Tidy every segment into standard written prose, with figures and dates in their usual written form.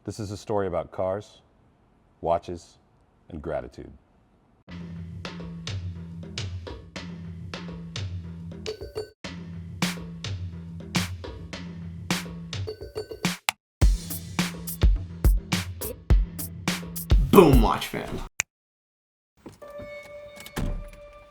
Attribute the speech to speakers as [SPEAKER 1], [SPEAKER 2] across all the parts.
[SPEAKER 1] This is a story about cars, watches, and gratitude.
[SPEAKER 2] Boom, watch fan.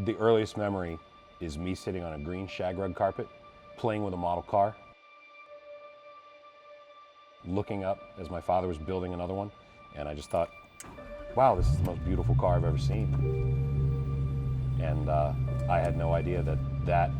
[SPEAKER 1] The earliest memory is me sitting on a green shag rug carpet, playing with a model car, looking up as my father was building another one, and I just thought, wow, this is the most beautiful car I've ever seen. And I had no idea that that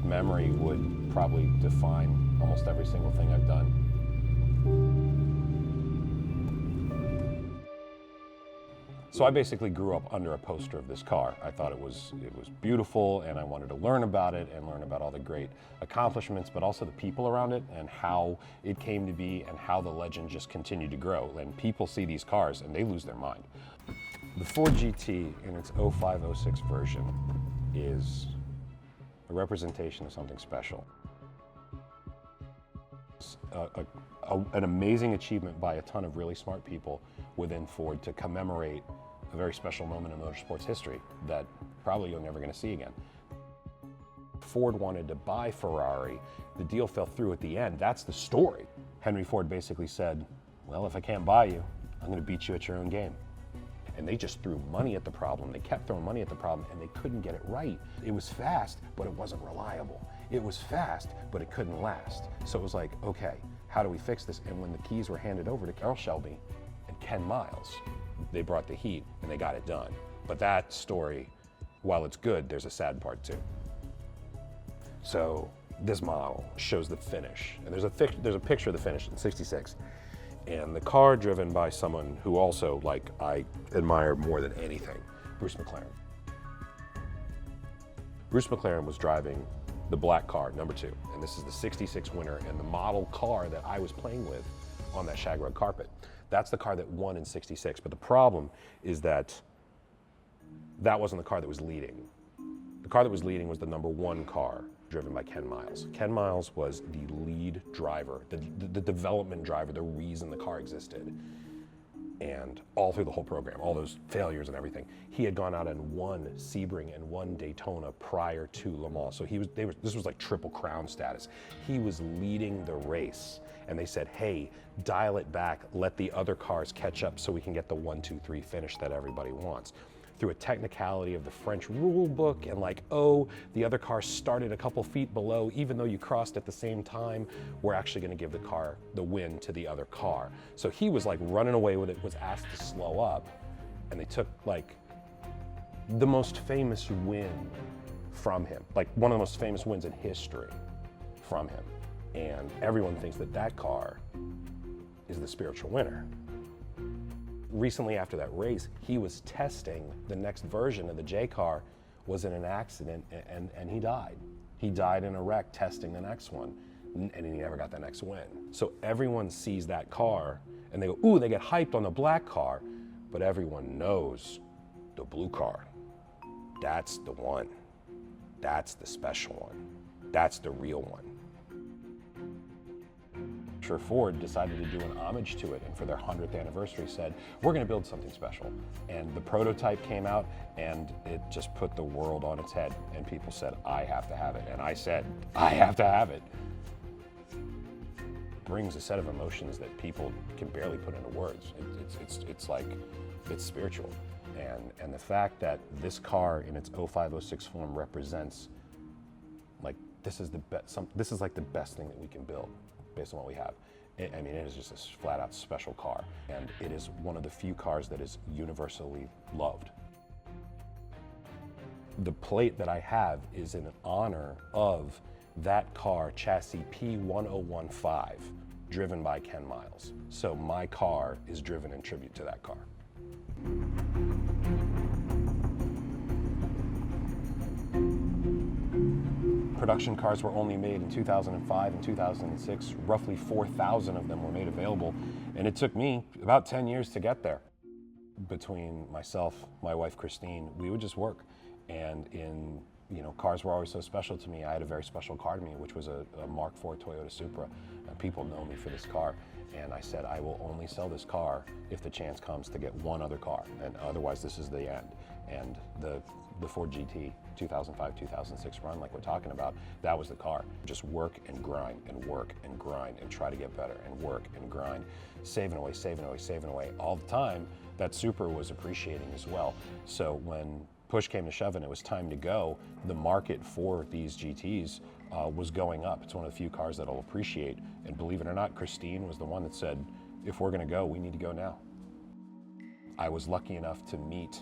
[SPEAKER 1] memory would probably define almost every single thing I've done. So I basically grew up under a poster of this car. I thought it was beautiful, and I wanted to learn about it and learn about all the great accomplishments, but also the people around it and how it came to be and how the legend just continued to grow. And people see these cars and they lose their mind. The Ford GT in its 05-06 version is a representation of something special. It's an amazing achievement by a ton of really smart people within Ford to commemorate a very special moment in motorsports history that probably you're never going to see again. Ford wanted to buy Ferrari. The deal fell through at the end. That's the story. Henry Ford basically said, well, if I can't buy you, I'm going to beat you at your own game. And they just threw money at the problem. They kept throwing money at the problem, and they couldn't get it right. It was fast, but it wasn't reliable. It was fast, but it couldn't last. So it was like, okay, how do we fix this? And when the keys were handed over to Carroll Shelby and Ken Miles, they brought the heat and they got it done. But that story, while it's good, there's a sad part too. So this model shows the finish, and there's a picture of the finish in '66, and the car driven by someone who also, like, I admire more than anything, Bruce McLaren. Bruce McLaren was driving the black car, number 2, and this is the '66 winner and the model car that I was playing with on that shag rug carpet. That's the car that won in '66, but the problem is that that wasn't the car that was leading. The car that was leading was the number 1 car, driven by Ken Miles. Ken Miles was the lead driver, the development driver, the reason the car existed. And all through the whole program, all those failures and everything, he had gone out and won Sebring and won Daytona prior to Le Mans. So this was like Triple Crown status. He was leading the race, and they said, hey, dial it back, let the other cars catch up so we can get the 1, 2, 3 finish that everybody wants. Through a technicality of the French rule book and like, oh, the other car started a couple feet below, even though you crossed at the same time, we're actually gonna give the car the win to the other car. So he was like running away with it, was asked to slow up, and they took like the most famous win from him, like one of the most famous wins in history from him. And everyone thinks that that car is the spiritual winner. Recently after that race, he was testing the next version of the J car, was in an accident, and he died. He died in a wreck testing the next one, and he never got the next win. So everyone sees that car and they go, ooh, they get hyped on the black car, but everyone knows the blue car. That's the one. That's the special one. That's the real one. Ford decided to do an homage to it, and for their 100th anniversary said, we're going to build something special. And the prototype came out, and it just put the world on its head, and people said, I have to have it. And I said, I have to have it. It brings a set of emotions that people can barely put into words. It's like, it's spiritual. And the fact that this car in its 05-06 form represents, like, this is like the best thing that we can build based on what we have. I mean, it is just a flat out special car, and it is one of the few cars that is universally loved. The plate that I have is in honor of that car, chassis P1015, driven by Ken Miles. So my car is driven in tribute to that car. Production cars were only made in 2005 and 2006. Roughly 4,000 of them were made available, and it took me about 10 years to get there. Between myself, my wife Christine, we would just work. And cars were always so special to me. I had a very special car to me, which was a Mark IV Toyota Supra. And people know me for this car. And I said, I will only sell this car if the chance comes to get one other car, and otherwise this is the end. And the Ford GT 2005, 2006 run, like we're talking about, that was the car. Just work and grind and work and grind and try to get better and work and grind, saving away, saving away, saving away all the time. That Super was appreciating as well. So when push came to shove and it was time to go, the market for these GTs was going up. It's one of the few cars that'll appreciate. And believe it or not, Christine was the one that said, if we're gonna go, we need to go now. I was lucky enough to meet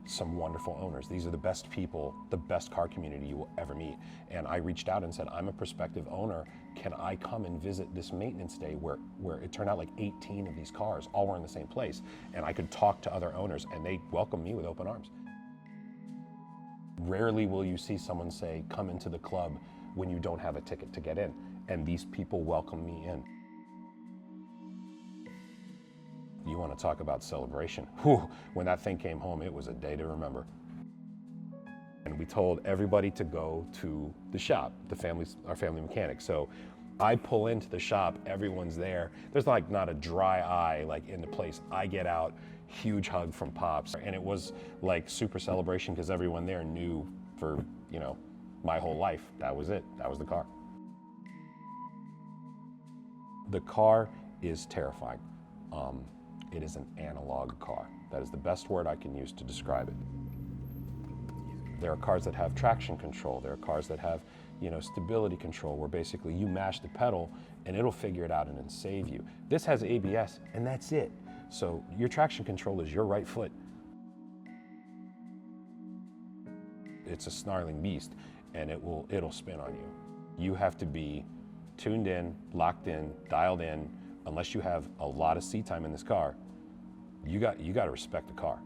[SPEAKER 1] some wonderful owners. These are the best people, the best car community you will ever meet. And I reached out and said, I'm a prospective owner. Can I come and visit this maintenance day where it turned out like 18 of these cars all were in the same place. And I could talk to other owners and they welcomed me with open arms. Rarely will you see someone say, come into the club when you don't have a ticket to get in. And these people welcome me in. You want to talk about celebration? Whew, when that thing came home, it was a day to remember. And we told everybody to go to the shop, our family mechanic. So I pull into the shop, everyone's there. There's like not a dry eye like in the place. I get out, huge hug from Pops. And it was like super celebration because everyone there knew for, you know, my whole life, that was it, that was the car. The car is terrifying. It is an analog car. That is the best word I can use to describe it. There are cars that have traction control. There are cars that have, you know, stability control, where basically you mash the pedal and it'll figure it out and then save you. This has ABS and that's it. So your traction control is your right foot. It's a snarling beast and it'll spin on you. You have to be tuned in, locked in, dialed in. Unless you have a lot of seat time in this car, you got to respect the car.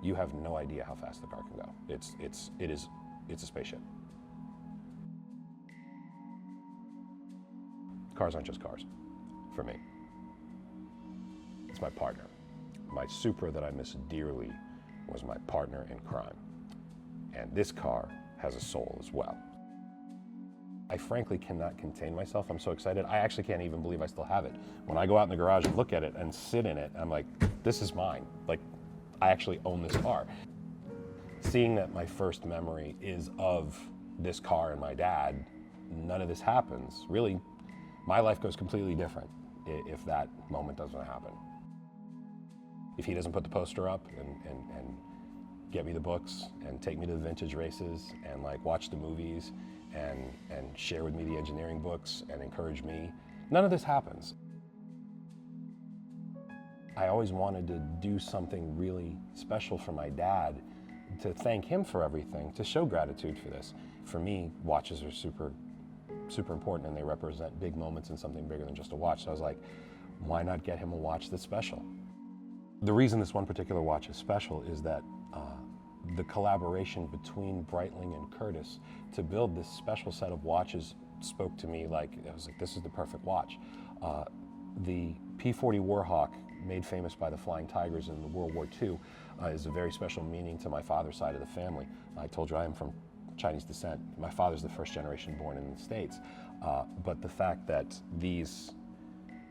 [SPEAKER 1] You have no idea how fast the car can go. It's a spaceship. Cars aren't just cars, for me. It's my partner. My Supra that I miss dearly was my partner in crime. And this car has a soul as well. I frankly cannot contain myself. I'm so excited. I actually can't even believe I still have it. When I go out in the garage and look at it and sit in it, I'm like, this is mine. Like, I actually own this car. Seeing that my first memory is of this car and my dad, none of this happens. Really, my life goes completely different if that moment doesn't happen. If he doesn't put the poster up and get me the books and take me to the vintage races and like watch the movies and share with me the engineering books and encourage me, none of this happens. I always wanted to do something really special for my dad, to thank him for everything, to show gratitude for this. For me, watches are super important and they represent big moments and something bigger than just a watch. So I was like, why not get him a watch that's special? The reason this one particular watch is special is that the collaboration between Breitling and Curtiss to build this special set of watches spoke to me like, I was like, this is the perfect watch. The P40 Warhawk, made famous by the Flying Tigers in the World War II, is a very special meaning to my father's side of the family. I told you I am from Chinese descent. My father's the first generation born in the States. But the fact that these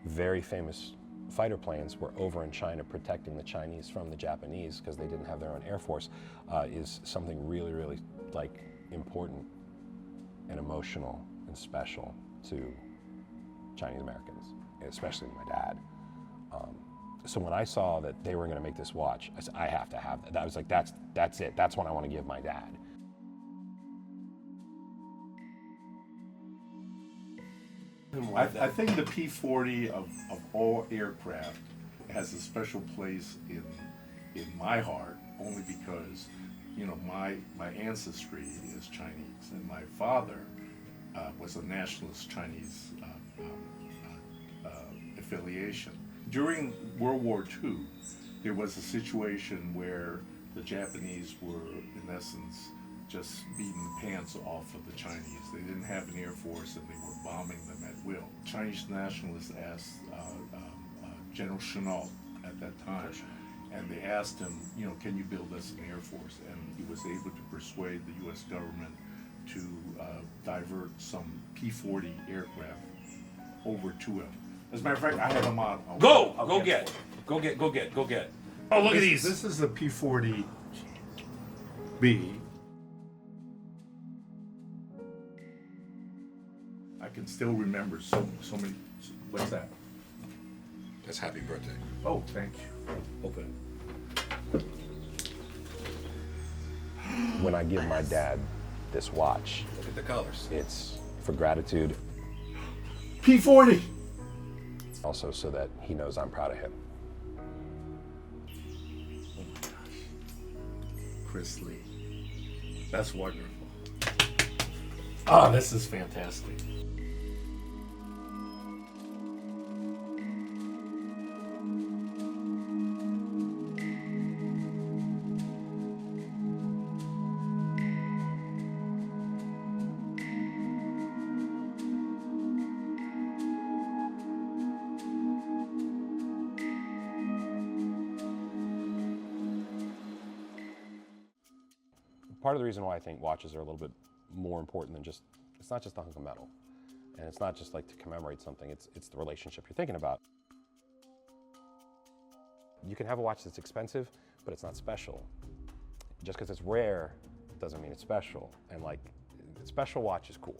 [SPEAKER 1] very famous fighter planes were over in China protecting the Chinese from the Japanese because they didn't have their own air force is something really, really like important and emotional and special to Chinese Americans, especially my dad. So when I saw that they were going to make this watch, I said, I have to have that. I was like, that's it. That's what I want to give my dad.
[SPEAKER 3] I think the P40 of all aircraft has a special place in my heart, only because, you know, my ancestry is Chinese, and my father was a nationalist Chinese affiliation. During World War II, there was a situation where the Japanese were, in essence, just beating the pants off of the Chinese. They didn't have an air force and they were bombing them at will. Chinese nationalists asked General Chennault at that time, and they asked him, you know, can you build us an air force? And he was able to persuade the U.S. government to divert some P-40 aircraft over to him. As a matter of fact, I have them on.
[SPEAKER 1] Go!
[SPEAKER 3] I'll
[SPEAKER 1] Go
[SPEAKER 3] for
[SPEAKER 1] get!
[SPEAKER 3] it.
[SPEAKER 1] Go get! Go get! Go get! Oh, look at these!
[SPEAKER 3] This is the P40B. I can still remember so many. What's that?
[SPEAKER 1] That's happy birthday.
[SPEAKER 3] Oh, thank you.
[SPEAKER 1] Open it. When I give my dad this watch, look at the colors. It's for gratitude,
[SPEAKER 3] P40.
[SPEAKER 1] also so that he knows I'm proud of him.
[SPEAKER 3] Oh my gosh. Chris Lee. That's wonderful. Oh, this is fantastic.
[SPEAKER 1] Part of the reason why I think watches are a little bit more important than just, it's not just a hunk of metal. And it's not just like to commemorate something, it's the relationship you're thinking about. You can have a watch that's expensive, but it's not special. Just because it's rare doesn't mean it's special. And like, a special watch is cool.